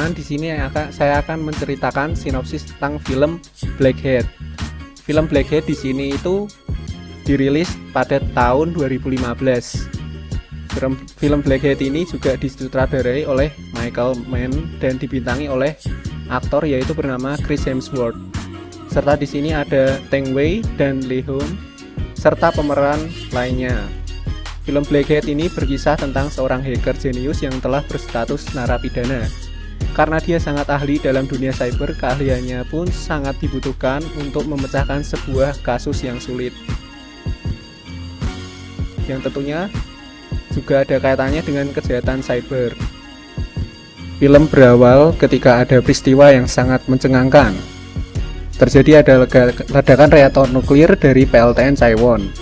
teman-teman, di sini saya akan menceritakan sinopsis tentang film Blackhead. Film Blackhead di sini itu dirilis pada tahun 2015. Film Blackhead ini juga disutradarai oleh Michael Mann dan dibintangi oleh aktor yaitu bernama Chris Hemsworth. Serta di sini ada Teng Wei dan Lee Hun serta pemeran lainnya. Film Blackhead ini berkisah tentang seorang hacker jenius yang telah berstatus narapidana. Karena dia sangat ahli dalam dunia cyber, keahliannya pun sangat dibutuhkan untuk memecahkan sebuah kasus yang sulit. Yang tentunya juga ada kaitannya dengan kejahatan cyber. Film berawal ketika ada peristiwa yang sangat mencengangkan. Terjadi ada ledakan reaktor nuklir dari PLTN Taiwan.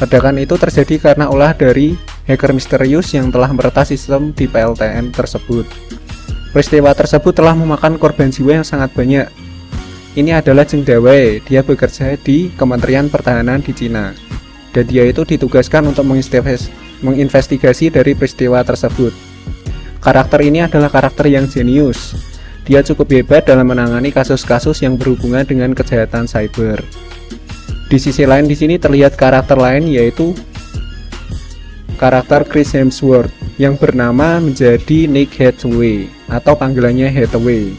Ledakan itu terjadi karena ulah dari hacker misterius yang telah meretas sistem di PLTN tersebut. Peristiwa tersebut telah memakan korban jiwa yang sangat banyak. Ini adalah Zheng Dawei, dia bekerja di Kementerian Pertahanan di Cina. Dan dia itu ditugaskan untuk menginvestigasi dari peristiwa tersebut. Karakter ini adalah karakter yang jenius. Dia cukup hebat dalam menangani kasus-kasus yang berhubungan dengan kejahatan cyber. Di sisi lain di sini terlihat karakter lain yaitu karakter Chris Hemsworth yang bernama menjadi Nick Hathaway atau panggilannya Hathaway.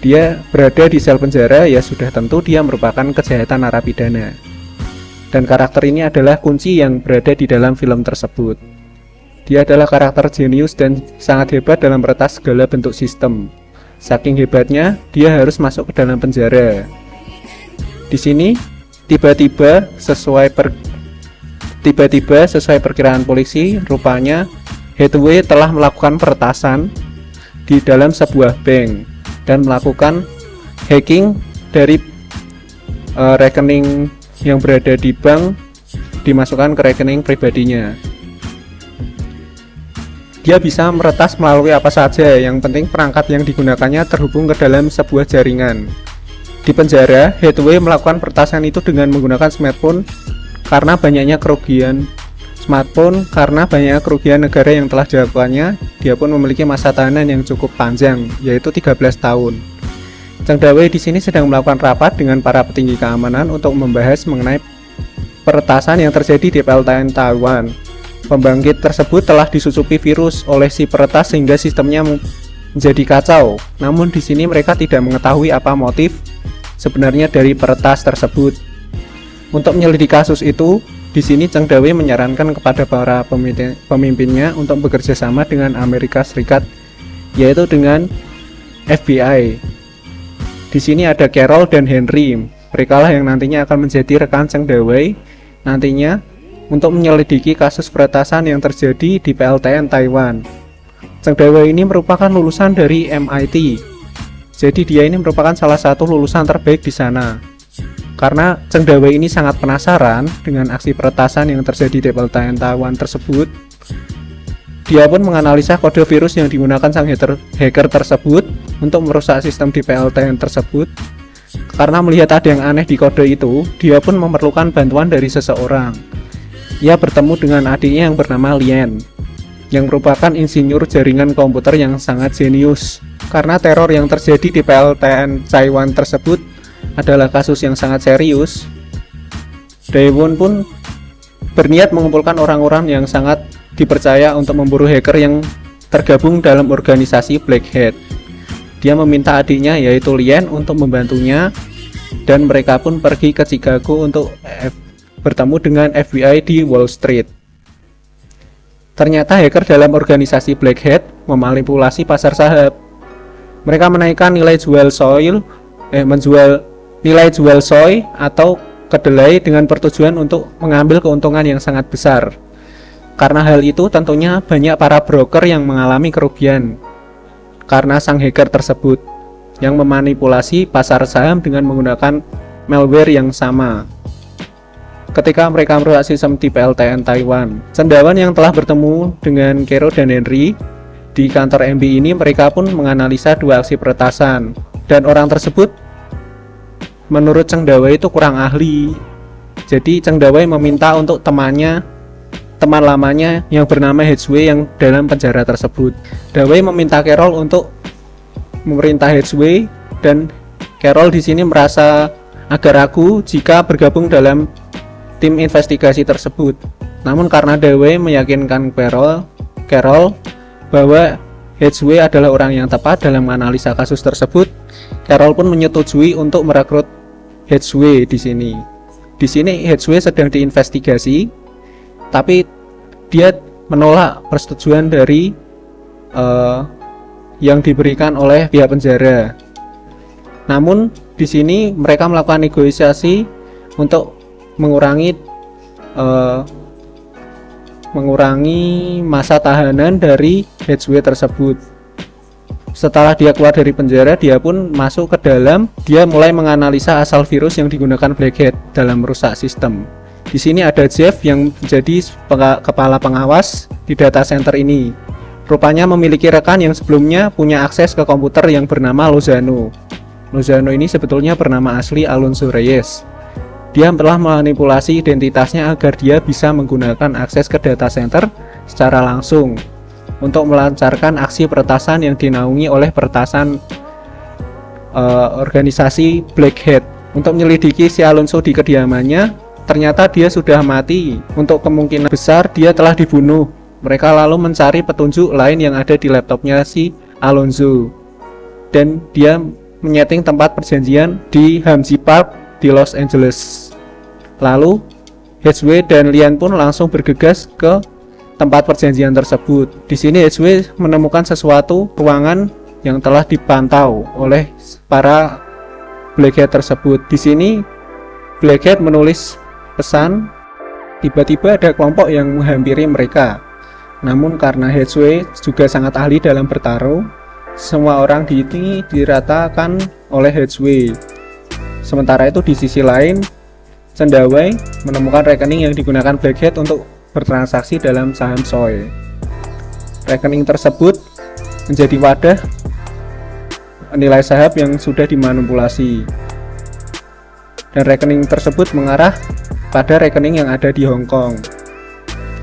Dia berada di sel penjara, ya sudah tentu dia merupakan kejahatan narapidana. Dan karakter ini adalah kunci yang berada di dalam film tersebut. Dia adalah karakter jenius dan sangat hebat dalam meretas segala bentuk sistem. Saking hebatnya, dia harus masuk ke dalam penjara. Di sini tiba-tiba sesuai perkiraan polisi, rupanya Hathaway telah melakukan peretasan di dalam sebuah bank dan melakukan hacking dari rekening yang berada di bank dimasukkan ke rekening pribadinya. Dia bisa meretas melalui apa saja, yang penting perangkat yang digunakannya terhubung ke dalam sebuah jaringan. Di penjara, Hathaway melakukan peretasan itu dengan menggunakan smartphone karena banyaknya kerugian negara yang telah dilakukannya. Dia pun memiliki masa tahanan yang cukup panjang, yaitu 13 tahun. Zheng Dawei di sini sedang melakukan rapat dengan para petinggi keamanan untuk membahas mengenai peretasan yang terjadi di PLTN Taiwan. Pembangkit tersebut telah disusupi virus oleh si peretas sehingga sistemnya menjadi kacau. Namun di sini mereka tidak mengetahui apa motif sebenarnya dari peretas tersebut. Untuk menyelidiki kasus itu, di sini Zheng Dawei menyarankan kepada para pemimpinnya untuk bekerja sama dengan Amerika Serikat, yaitu dengan FBI. Di sini ada Carol dan Henry. Mereka lah yang nantinya akan menjadi rekan Zheng Dawei nantinya untuk menyelidiki kasus peretasan yang terjadi di PLTN Taiwan. Zheng Dawei ini merupakan lulusan dari MIT. Jadi dia ini merupakan salah satu lulusan terbaik di sana. Karena Zheng Dawei ini sangat penasaran dengan aksi peretasan yang terjadi di PLTN Taiwan tersebut, dia pun menganalisa kode virus yang digunakan sang hacker tersebut untuk merusak sistem di PLTN tersebut. Karena melihat ada yang aneh di kode itu, dia pun memerlukan bantuan dari seseorang. Ia bertemu dengan adiknya yang bernama Lian, yang merupakan insinyur jaringan komputer yang sangat jenius. Karena teror yang terjadi di PLTN Taiwan tersebut adalah kasus yang sangat serius, Daewon pun berniat mengumpulkan orang-orang yang sangat dipercaya untuk memburu hacker yang tergabung dalam organisasi Blackhead. Dia meminta adiknya yaitu Lian untuk membantunya, dan mereka pun pergi ke Chicago untuk bertemu dengan FBI di Wall Street. Ternyata hacker dalam organisasi Blackhead memanipulasi pasar saham. Mereka menaikkan menjual nilai jual soy atau kedelai dengan pertujuan untuk mengambil keuntungan yang sangat besar. Karena hal itu tentunya banyak para broker yang mengalami kerugian karena sang hacker tersebut yang memanipulasi pasar saham dengan menggunakan malware yang sama. Ketika mereka merusak sistem di PLTN Taiwan, cendawan yang telah bertemu dengan Carol dan Henry di kantor MB ini, mereka pun menganalisa dua aksi peretasan, dan orang tersebut menurut Zheng Dawei itu kurang ahli. Jadi Zheng Dawei meminta untuk teman lamanya yang bernama Hathaway yang dalam penjara tersebut. Dawei meminta Carol untuk memerintah Headway, dan Carol di sini merasa agak ragu jika bergabung dalam tim investigasi tersebut. Namun karena Dewey meyakinkan Carol bahwa Headway adalah orang yang tepat dalam menganalisa kasus tersebut, Carol pun menyetujui untuk merekrut Headway di sini. Di sini Headway sedang diinvestigasi, tapi dia menolak persetujuan dari yang diberikan oleh pihak penjara. Namun di sini mereka melakukan negosiasi untuk mengurangi masa tahanan dari Headway tersebut. Setelah dia keluar dari penjara, dia pun masuk ke dalam. Dia mulai menganalisa asal virus yang digunakan Blackhead dalam merusak sistem. Di sini ada Jeff yang menjadi kepala pengawas di data center ini. Rupanya memiliki rekan yang sebelumnya punya akses ke komputer yang bernama Lozano. Lozano ini sebetulnya bernama asli Alonso Reyes. Dia telah memanipulasi identitasnya agar dia bisa menggunakan akses ke data center secara langsung untuk melancarkan aksi peretasan yang dinaungi oleh peretasan organisasi Blackhead. Untuk menyelidiki si Alonso di kediamannya, ternyata dia sudah mati. Untuk kemungkinan besar dia telah dibunuh. Mereka lalu mencari petunjuk lain yang ada di laptopnya si Alonso, dan dia menyeting tempat perjanjian di Hamzi Park di Los Angeles. Lalu Headway dan Lian pun langsung bergegas ke tempat perjanjian tersebut. Di sini Headway menemukan sesuatu ruangan yang telah dipantau oleh para Blackhead tersebut. Di sini Blackhead menulis pesan. Tiba-tiba ada kelompok yang menghampiri mereka. Namun karena Headway juga sangat ahli dalam bertarung, semua orang di sini diratakan oleh Headway. Sementara itu di sisi lain, Cendawai menemukan rekening yang digunakan Blackhead untuk bertransaksi dalam saham Soy. Rekening tersebut menjadi wadah nilai saham yang sudah dimanipulasi, dan rekening tersebut mengarah pada rekening yang ada di Hong Kong.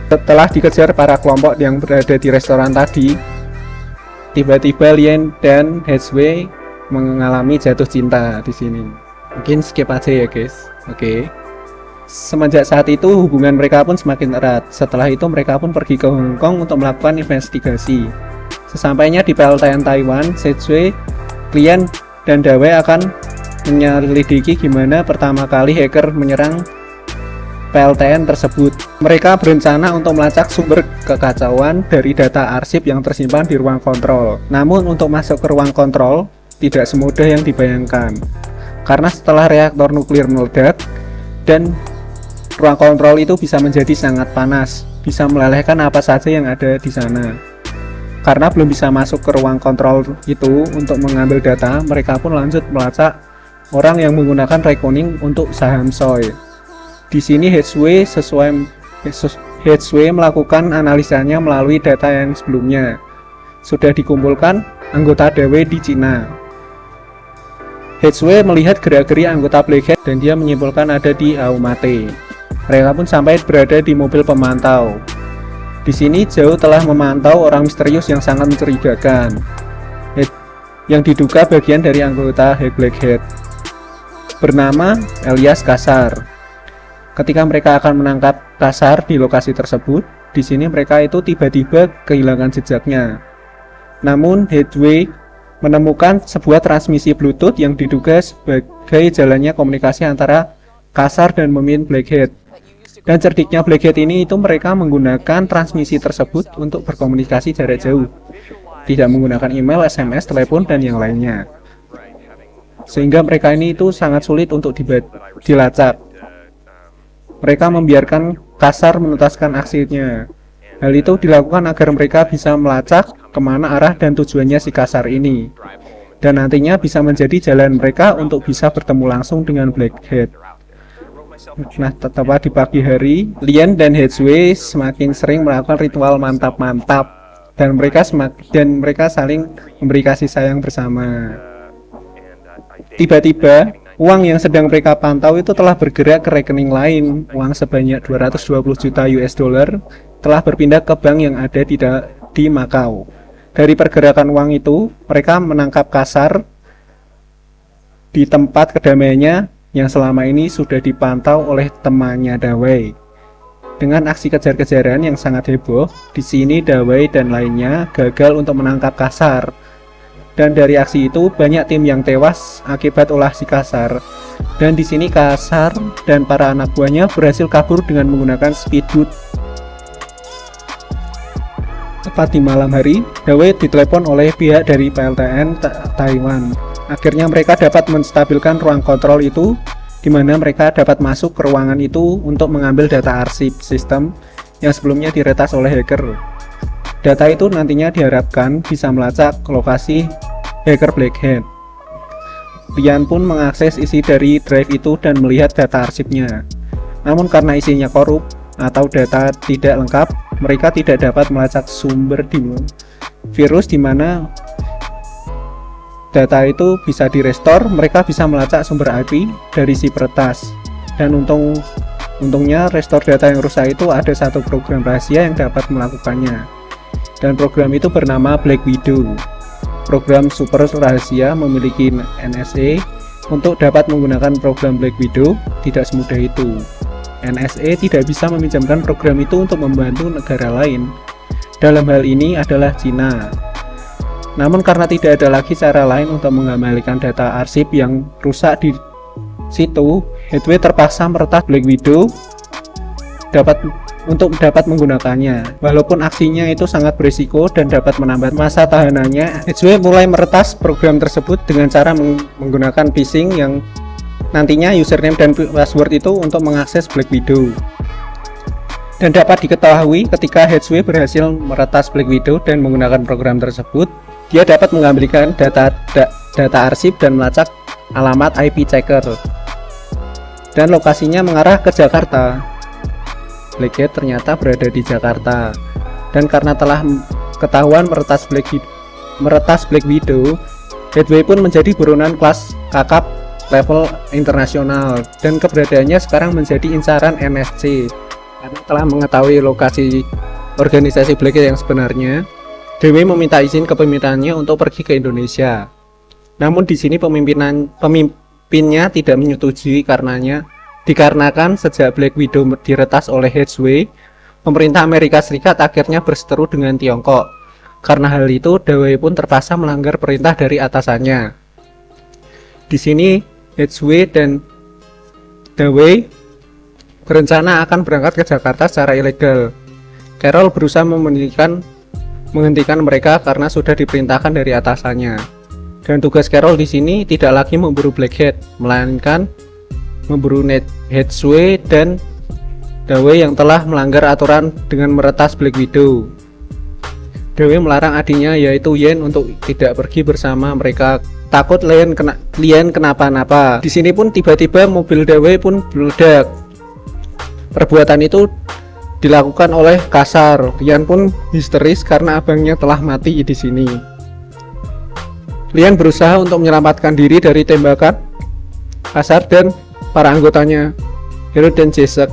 Setelah dikejar para kelompok yang berada di restoran tadi, tiba-tiba Lian dan Headway mengalami jatuh cinta di sini. Mungkin skip aja ya guys. Oke. Semenjak saat itu hubungan mereka pun semakin erat. Setelah itu mereka pun pergi ke Hong Kong untuk melakukan investigasi. Sesampainya di PLTN Taiwan, Headway, Lian, dan Dawei akan menyelidiki gimana pertama kali hacker menyerang PLTN tersebut. Mereka berencana untuk melacak sumber kekacauan dari data arsip yang tersimpan di ruang kontrol. Namun untuk masuk ke ruang kontrol tidak semudah yang dibayangkan. Karena setelah reaktor nuklir meledak dan ruang kontrol itu bisa menjadi sangat panas, bisa melelehkan apa saja yang ada di sana. Karena belum bisa masuk ke ruang kontrol itu untuk mengambil data, mereka pun lanjut melacak orang yang menggunakan rekening untuk saham Soy. Di sini Headway melakukan analisanya melalui data yang sebelumnya sudah dikumpulkan anggota Dewey di Cina. Headway melihat gerak-gerik anggota Blackhead dan dia menyimpulkan ada di Aumate. Mereka pun sampai berada di mobil pemantau. Di sini Zhao telah memantau orang misterius yang sangat mencurigakan, yang diduga bagian dari anggota Blackhead, bernama Elias Kassar. Ketika mereka akan menangkap Kassar di lokasi tersebut, di sini mereka itu tiba-tiba kehilangan jejaknya. Namun Headway menemukan sebuah transmisi Bluetooth yang diduga sebagai jalannya komunikasi antara Kassar dan pemimpin Blackhead. Dan cerdiknya Blackhead ini itu mereka menggunakan transmisi tersebut untuk berkomunikasi jarak jauh, tidak menggunakan email, SMS, telepon, dan yang lainnya. Sehingga mereka ini itu sangat sulit untuk dilacak. Mereka membiarkan Kassar menuntaskan aksinya. Hal itu dilakukan agar mereka bisa melacak kemana arah dan tujuannya si Kassar ini, dan nantinya bisa menjadi jalan mereka untuk bisa bertemu langsung dengan Blackhead. Nah, tepat di pagi hari, Lian dan Headway semakin sering melakukan ritual mantap-mantap, dan mereka saling memberi kasih sayang bersama. Tiba-tiba uang yang sedang mereka pantau itu telah bergerak ke rekening lain. Uang sebanyak 220 juta US dollar telah berpindah ke bank yang ada di Macau. Dari pergerakan uang itu, mereka menangkap Kassar di tempat kedamaiannya yang selama ini sudah dipantau oleh temannya Dawei. Dengan aksi kejar-kejaran yang sangat heboh, di sini Dawei dan lainnya gagal untuk menangkap Kassar. Dan dari aksi itu banyak tim yang tewas akibat ulah si Kassar. Dan di sini Kassar dan para anak buahnya berhasil kabur dengan menggunakan speedboat. Tepat di malam hari, Dawei ditelepon oleh pihak dari PLTN Taiwan. Akhirnya mereka dapat menstabilkan ruang kontrol itu, di mana mereka dapat masuk ke ruangan itu untuk mengambil data arsip sistem yang sebelumnya diretas oleh hacker. Data itu nantinya diharapkan bisa melacak lokasi hacker Black Hat. Lian pun mengakses isi dari drive itu dan melihat data arsipnya. Namun karena isinya korup atau data tidak lengkap, mereka tidak dapat melacak sumber di virus di mana data itu bisa direstore. Mereka bisa melacak sumber IP dari si peretas. Dan untungnya restore data yang rusak itu ada satu program rahasia yang dapat melakukannya. Dan program itu bernama Black Widow. Program super rahasia memiliki NSA. Untuk dapat menggunakan program Black Widow tidak semudah itu. NSA tidak bisa meminjamkan program itu untuk membantu negara lain. Dalam hal ini adalah Cina. Namun karena tidak ada lagi cara lain untuk mengembalikan data arsip yang rusak di situ, Hathaway terpaksa meretas Black Widow untuk dapat menggunakannya. Walaupun aksinya itu sangat berisiko dan dapat menambah masa tahanannya, Hathaway mulai meretas program tersebut dengan cara menggunakan phishing yang nantinya username dan password itu untuk mengakses Black Widow. Dan dapat diketahui ketika Hathaway berhasil meretas Black Widow dan menggunakan program tersebut, dia dapat mengambilkan data arsip dan melacak alamat IP checker. Dan lokasinya mengarah ke Jakarta. Black Hat ternyata berada di Jakarta. Dan karena telah ketahuan meretas Black Widow, Hathaway pun menjadi buronan kelas kakap level internasional dan keberadaannya sekarang menjadi incaran NSC. Karena telah mengetahui lokasi organisasi Black Hat yang sebenarnya, Dawei meminta izin kepemimpinannya untuk pergi ke Indonesia. Namun di sini pemimpinnya tidak menyetujui dikarenakan sejak Black Widow diretas oleh Hathaway, pemerintah Amerika Serikat akhirnya berseteru dengan Tiongkok. Karena hal itu, Dawei pun terpaksa melanggar perintah dari atasannya. Di sini Hathaway dan Dawei berencana akan berangkat ke Jakarta secara ilegal. Carol berusaha menghentikan mereka karena sudah diperintahkan dari atasannya. Dan tugas Carol di sini tidak lagi memburu Black Hat, melainkan memburu Hathaway dan Dawei yang telah melanggar aturan dengan meretas Black Widow. Dawei melarang adiknya yaitu Yen untuk tidak pergi bersama mereka, takut Lian kenapa-napa. Di sini pun tiba-tiba mobil Dawei pun meledak. Perbuatan itu dilakukan oleh Kassar. Lian pun histeris karena abangnya telah mati di sini. Lian berusaha untuk menyelamatkan diri dari tembakan Kassar dan para anggotanya, Hero dan Jesek,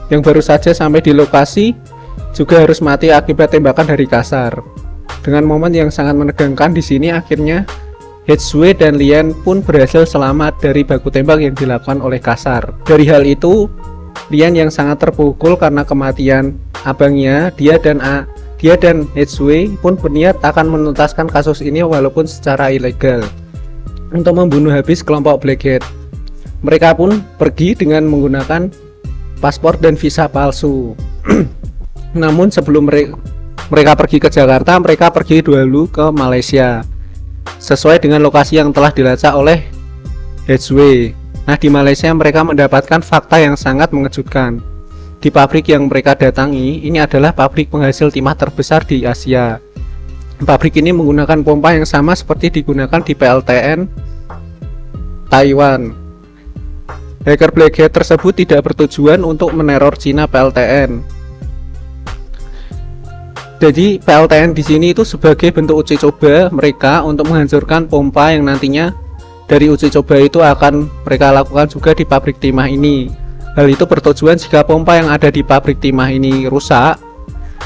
yang baru saja sampai di lokasi juga harus mati akibat tembakan dari Kassar. Dengan momen yang sangat menegangkan di sini, akhirnya Hathaway dan Lian pun berhasil selamat dari baku tembak yang dilakukan oleh Kassar. Dari hal itu, Lian yang sangat terpukul karena kematian abangnya, dia dan Hathaway pun berniat akan menuntaskan kasus ini walaupun secara ilegal untuk membunuh habis kelompok Black Hat. Mereka pun pergi dengan menggunakan paspor dan visa palsu. Namun sebelum mereka pergi ke Jakarta, mereka pergi dulu ke Malaysia sesuai dengan lokasi yang telah dilacak oleh Hathaway. Nah, di Malaysia mereka mendapatkan fakta yang sangat mengejutkan. Di pabrik yang mereka datangi, ini adalah pabrik penghasil timah terbesar di Asia. Pabrik ini menggunakan pompa yang sama seperti digunakan di PLTN Taiwan. Hacker Black Hat tersebut tidak bertujuan untuk meneror Cina PLTN. Jadi PLTN di sini itu sebagai bentuk uji coba mereka untuk menghancurkan pompa yang nantinya dari uji coba itu akan mereka lakukan juga di pabrik timah ini. Hal itu bertujuan jika pompa yang ada di pabrik timah ini rusak,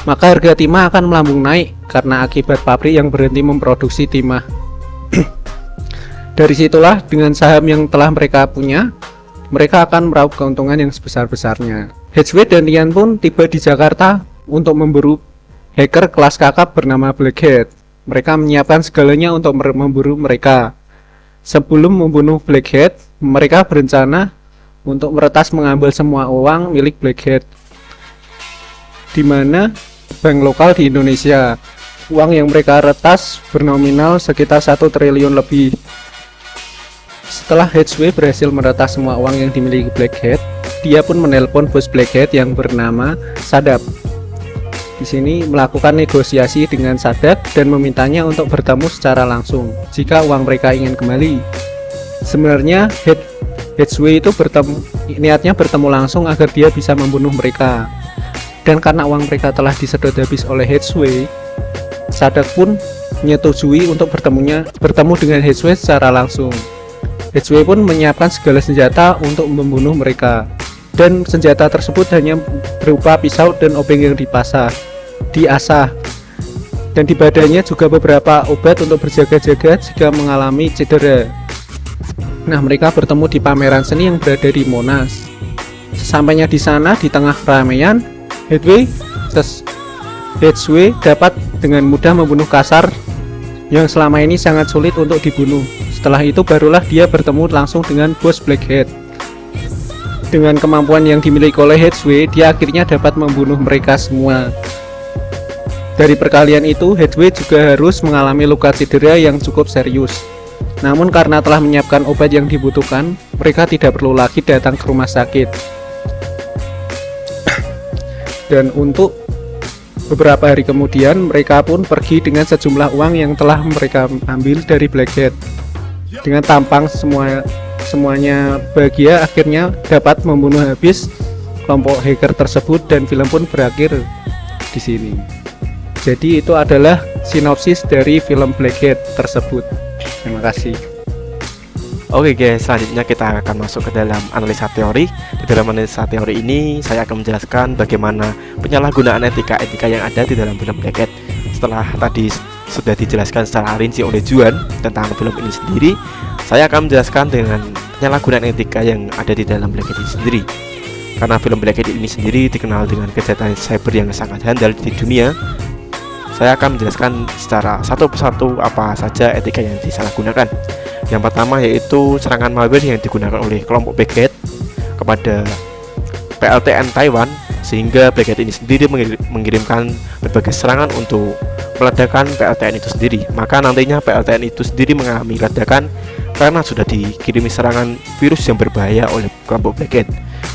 maka harga timah akan melambung naik karena akibat pabrik yang berhenti memproduksi timah. Dari situlah dengan saham yang telah mereka punya, mereka akan meraup keuntungan yang sebesar-besarnya. Hatchway dan Ryan pun tiba di Jakarta untuk memburu hacker kelas kakap bernama Blackhead. Mereka menyiapkan segalanya untuk memburu mereka. Sebelum membunuh Blackhead, mereka berencana untuk meretas mengambil semua uang milik Blackhead, di mana bank lokal di Indonesia. Uang yang mereka retas bernominal sekitar 1 triliun lebih. Setelah Hatchway berhasil meretas semua uang yang dimiliki Blackhead, dia pun menelpon bos Blackhead yang bernama Sadat. Di sini melakukan negosiasi dengan Sadat dan memintanya untuk bertemu secara langsung jika uang mereka ingin kembali. Sebenarnya Hatchway itu niatnya bertemu langsung agar dia bisa membunuh mereka. Dan karena uang mereka telah disedot habis oleh Hatchway, Sadat pun menyetujui untuk bertemu dengan Hatchway secara langsung. Hatchway pun menyiapkan segala senjata untuk membunuh mereka, dan senjata tersebut hanya berupa pisau dan obeng yang diasah, dan di badannya juga beberapa obat untuk berjaga-jaga jika mengalami cedera. Nah, mereka bertemu di pameran seni yang berada di Monas. Sesampainya di sana, di tengah keramaian, Hatchway dapat dengan mudah membunuh Kasar yang selama ini sangat sulit untuk dibunuh. Setelah itu barulah dia bertemu langsung dengan bos Blackhead. Dengan kemampuan yang dimiliki oleh Hatchway, dia akhirnya dapat membunuh mereka semua. Dari perkalian itu, Hatchway juga harus mengalami luka cedera yang cukup serius. Namun karena telah menyiapkan obat yang dibutuhkan, mereka tidak perlu lagi datang ke rumah sakit. Dan untuk beberapa hari kemudian, mereka pun pergi dengan sejumlah uang yang telah mereka ambil dari Blackhead. Dengan tampang semuanya bahagia, akhirnya dapat membunuh habis kelompok hacker tersebut dan film pun berakhir di sini. Jadi itu adalah sinopsis dari film Blackhead tersebut. Terima kasih. Oke guys, selanjutnya kita akan masuk ke dalam analisa teori. Di dalam analisa teori ini saya akan menjelaskan bagaimana penyalahgunaan etika-etika yang ada di dalam film Blackhead. Setelah tadi sudah dijelaskan secara rinci oleh Juan tentang film ini sendiri, saya akan menjelaskan dengan penyalahgunaan etika yang ada di dalam Blackhead ini sendiri. Karena film Blackhead ini sendiri dikenal dengan kejahatan cyber yang sangat handal di dunia, saya akan menjelaskan secara satu persatu apa saja etika yang disalahgunakan. Yang pertama yaitu serangan malware yang digunakan oleh kelompok Blackhead kepada PLTN Taiwan, sehingga Blackhead ini sendiri mengirimkan berbagai serangan untuk meledakkan PLTN itu sendiri. Maka nantinya PLTN itu sendiri mengalami ledakan karena sudah dikirimi serangan virus yang berbahaya oleh kelompok Blackhead.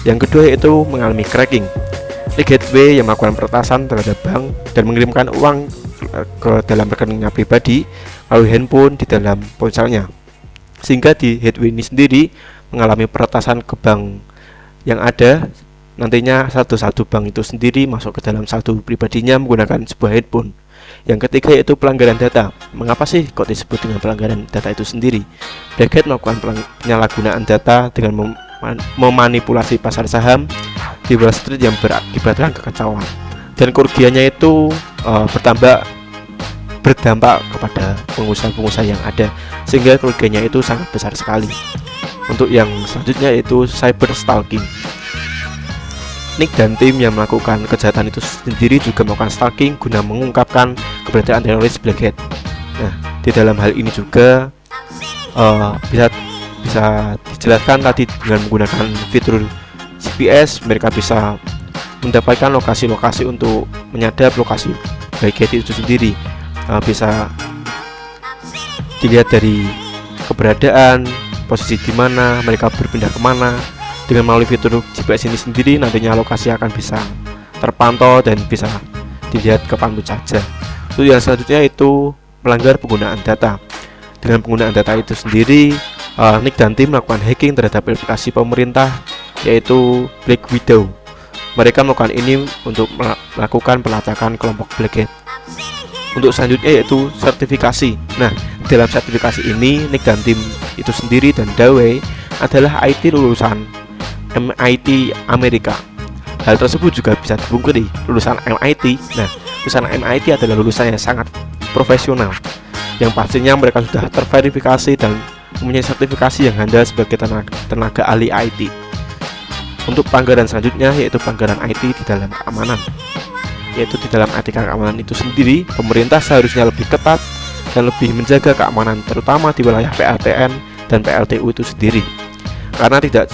Yang kedua yaitu mengalami cracking. Gateway yang melakukan peretasan terhadap bank dan mengirimkan uang ke dalam rekeningnya pribadi melalui handphone di dalam ponselnya, sehingga di Gateway ini sendiri mengalami peretasan ke bank yang ada. Nantinya satu bank itu sendiri masuk ke dalam saldo pribadinya menggunakan sebuah handphone. Yang ketiga yaitu pelanggaran data. Mengapa sih kok disebut dengan pelanggaran data itu sendiri? Blackhead melakukan penyalahgunaan data dengan memanipulasi pasar saham di Wall Street yang berakibatkan kekacauan, dan kerugiannya itu berdampak kepada pengusaha-pengusaha yang ada, sehingga kerugiannya itu sangat besar sekali. Untuk yang selanjutnya yaitu cyber stalking. Nick dan tim yang melakukan kejahatan itu sendiri juga melakukan stalking guna mengungkapkan keberadaan teroris Blackhead. Nah, di dalam hal ini juga bisa dijelaskan tadi dengan menggunakan fitur GPS, mereka bisa mendapatkan lokasi-lokasi untuk menyadap lokasi Blackhead itu sendiri. Bisa dilihat dari keberadaan, posisi di mana mereka berpindah kemana. Dengan melalui fitur GPS ini sendiri, nantinya lokasi akan bisa terpantau dan bisa dilihat kapan saja. Lalu yang selanjutnya itu melanggar penggunaan data. Dengan penggunaan data itu sendiri, Nick dan tim melakukan hacking terhadap aplikasi pemerintah yaitu Black Widow. Mereka melakukan ini untuk melakukan pelacakan kelompok Blackhead. Untuk selanjutnya yaitu sertifikasi. Nah, dalam sertifikasi ini Nick dan tim itu sendiri dan Dawei adalah IT lulusan MIT Amerika. hal tersebut juga bisa dipungkiri lulusan MIT. Nah, lulusan MIT adalah lulusan yang sangat profesional, yang pastinya mereka sudah terverifikasi dan mempunyai sertifikasi yang handal sebagai tenaga ahli IT. Untuk pelanggaran selanjutnya yaitu pelanggaran IT di dalam keamanan, yaitu di dalam etika keamanan itu sendiri, pemerintah seharusnya lebih ketat dan lebih menjaga keamanan, terutama di wilayah PLTN dan PLTU itu sendiri, karena tidak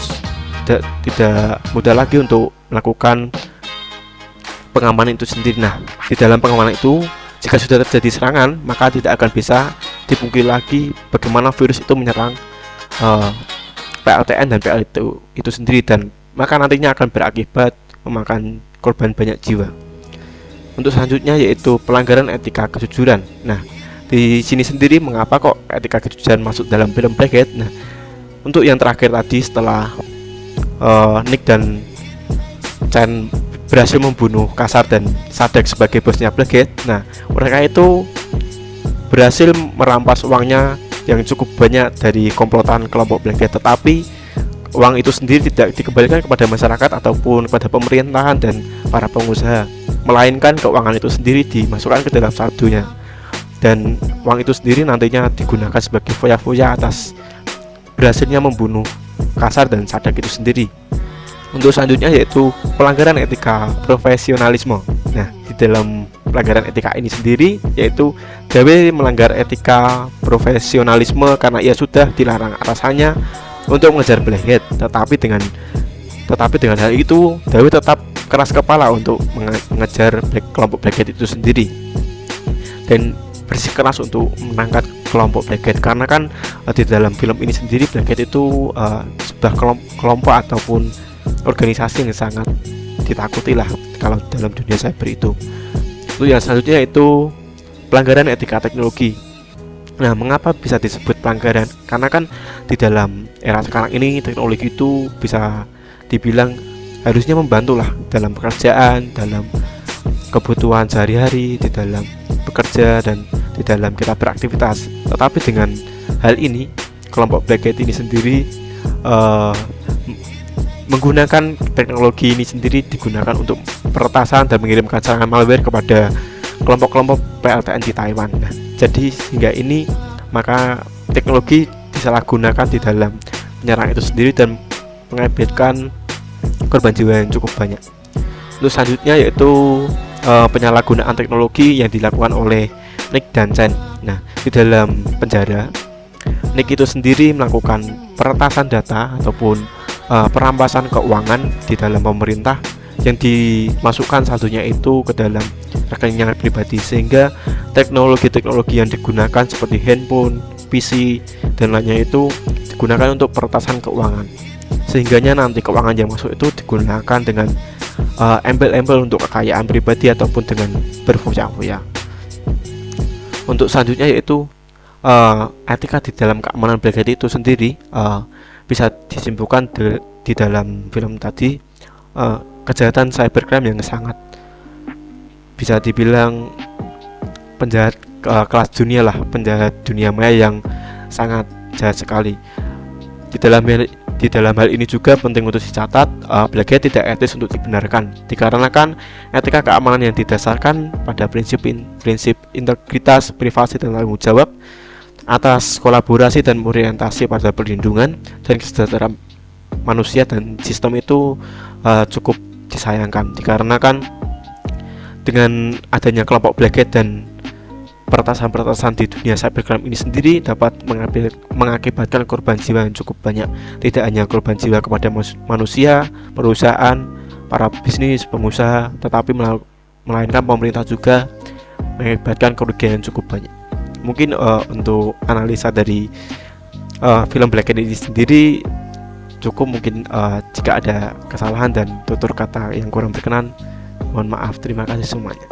mudah lagi untuk melakukan pengamanan itu sendiri. Nah, di dalam pengamanan itu, jika sudah terjadi serangan, maka tidak akan bisa dipungkiri lagi bagaimana virus itu menyerang PLTN dan PLTU itu sendiri, dan maka nantinya akan berakibat memakan korban banyak jiwa. Untuk selanjutnya yaitu pelanggaran etika kejujuran. Nah, di sini sendiri mengapa kok etika kejujuran masuk dalam film Blackhead? Nah, untuk yang terakhir tadi, setelah Nick dan Chen berhasil membunuh Kasar dan Sadek sebagai bosnya Blackhead, nah mereka itu berhasil merampas uangnya yang cukup banyak dari komplotan kelompok Blackhead, tetapi uang itu sendiri tidak dikembalikan kepada masyarakat ataupun kepada pemerintahan dan para pengusaha, melainkan keuangan itu sendiri dimasukkan ke dalam saldonya, dan uang itu sendiri nantinya digunakan sebagai foya-foya atas berhasilnya membunuh Kasar dan Sadek itu sendiri. Untuk selanjutnya yaitu pelanggaran etika profesionalisme. Nah, di dalam pelanggaran etika ini sendiri yaitu Dawe melanggar etika profesionalisme karena ia sudah dilarang atasannya untuk mengejar Blackhead, tetapi dengan hal itu Dawe tetap keras kepala untuk mengejar kelompok Blackhead itu sendiri dan bersikeras untuk menangkap kelompok Blackhead, karena kan di dalam film ini sendiri Blackhead itu sebuah kelompok ataupun organisasi yang sangat ditakuti lah kalau dalam dunia cyber itu. Lalu yang selanjutnya yaitu pelanggaran etika teknologi. Nah, mengapa bisa disebut pelanggaran? Karena kan di dalam era sekarang ini teknologi itu bisa dibilang harusnya membantu lah dalam pekerjaan, dalam kebutuhan sehari-hari, di dalam bekerja dan di dalam kita beraktivitas. Tetapi dengan hal ini kelompok Blackhead ini sendiri menggunakan teknologi ini sendiri digunakan untuk peretasan dan mengirimkan serangan malware kepada kelompok-kelompok PLTN di Taiwan. Nah, jadi hingga ini maka teknologi disalahgunakan di dalam menyerang itu sendiri dan mengakibatkan korban jiwa yang cukup banyak. Untuk selanjutnya yaitu penyalahgunaan teknologi yang dilakukan oleh Nick dan Chen. Nah, di dalam penjara Nick itu sendiri melakukan peretasan data ataupun perampasan keuangan di dalam pemerintah yang dimasukkan saldonya itu ke dalam rekeningnya pribadi, sehingga teknologi-teknologi yang digunakan seperti handphone, PC dan lainnya itu digunakan untuk peretasan keuangan, sehingganya nanti keuangan yang masuk itu digunakan dengan embel-embel untuk kekayaan pribadi ataupun dengan berfoya-foya. Untuk selanjutnya yaitu etika di dalam keamanan Blackhead itu sendiri bisa disimpulkan di dalam film tadi, kejahatan cybercrime yang sangat bisa dibilang penjahat kelas dunia lah, penjahat dunia maya yang sangat jahat sekali. Di dalam hal ini juga penting untuk dicatat, Blackhead tidak etis untuk dibenarkan, dikarenakan etika keamanan yang didasarkan pada prinsip integritas, privasi dan tanggung jawab atas kolaborasi dan orientasi pada perlindungan dan kesejahteraan manusia dan sistem itu cukup disayangkan, dikarenakan dengan adanya kelompok Blackhead dan peretasan-peretasan di dunia cybercrime ini sendiri dapat mengakibatkan korban jiwa yang cukup banyak, tidak hanya korban jiwa kepada manusia, perusahaan, para bisnis, pengusaha, tetapi melainkan pemerintah juga mengakibatkan kerugian yang cukup banyak. Mungkin untuk analisa dari film Blackhead ini sendiri cukup, mungkin jika ada kesalahan dan tutur kata yang kurang berkenan, mohon maaf. Terima kasih semuanya.